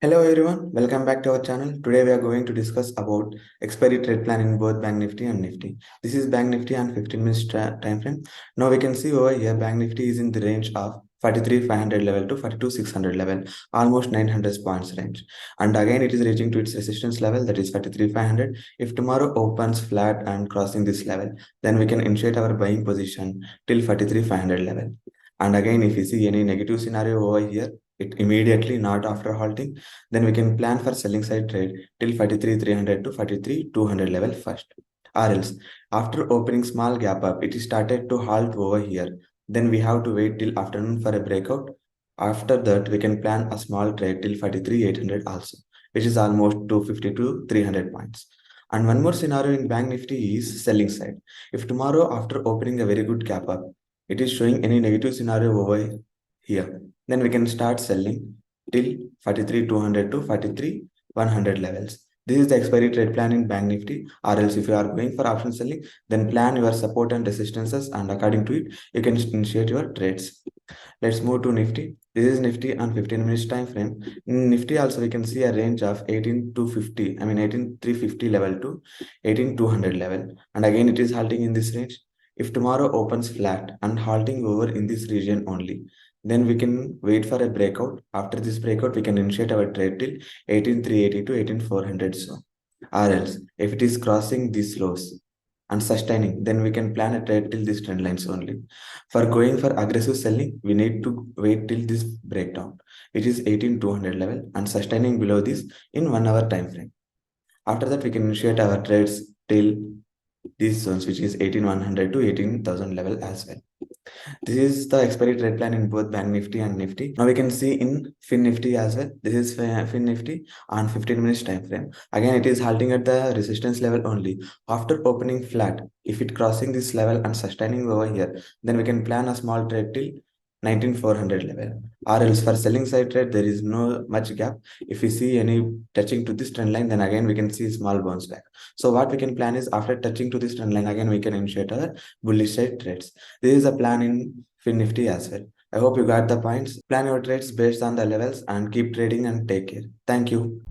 Hello everyone, welcome back to our channel. Today we are going to discuss about expiry trade plan in both Bank Nifty and Nifty. This is Bank Nifty on 15 minutes time frame. Now we can see over here Bank Nifty is in the range of 43,500 level to 42,600 level, almost 900 points range. And again it is reaching to its resistance level, that is 43,500. If tomorrow opens flat and crossing this level, then we can initiate our buying position till 43,500 level. And again, if we see any negative scenario over here, it immediately, not after halting, then we can plan for selling side trade till 43,300 to 43,200 level first. Or else, after opening small gap up, it is started to halt over here. Then we have to wait till afternoon for a breakout. After that, we can plan a small trade till 43,800 also, which is almost 250 to 300 points. And one more scenario in Bank Nifty is selling side. If tomorrow, after opening a very good gap up, it is showing any negative scenario over here, then we can start selling till 43,200 to 43,100 levels. This is the expiry trade plan in Bank Nifty. Or else, if you are going for option selling, then plan your support and resistances, and according to it, you can initiate your trades. Let's move to Nifty. This is Nifty on 15 minutes time frame. In Nifty also we can see a range of 18,250. 18,350 level to 18,200 level. And again it is halting in this range. If tomorrow opens flat and halting over in this region only, then we can wait for a breakout. After this breakout, we can initiate our trade till 18,380 to 18,400 so. Or else, if it is crossing these lows and sustaining, then we can plan a trade till these trend lines only. For going for aggressive selling, we need to wait till this breakdown, which is 18,200 level, and sustaining below this in 1 hour time frame. After that, we can initiate our trades till these zones, which is 18,100 to 18,000 level as well. This is the expiry trade plan in both Bank Nifty and Nifty. Now we can see in Fin Nifty as well. This is Fin Nifty on 15 minutes time frame. Again, it is halting at the resistance level only. After opening flat, if it crossing this level and sustaining over here, then we can plan a small trade till 19,400 level. Or else for selling side trade, there is no much gap. If we see any touching to this trend line, then again we can see small bounce back. So what we can plan is after touching to this trend line, again we can initiate our bullish side trades. This is a plan in Fin Nifty as well. I hope you got the points. Plan your trades based on the levels and keep trading and take care. Thank you.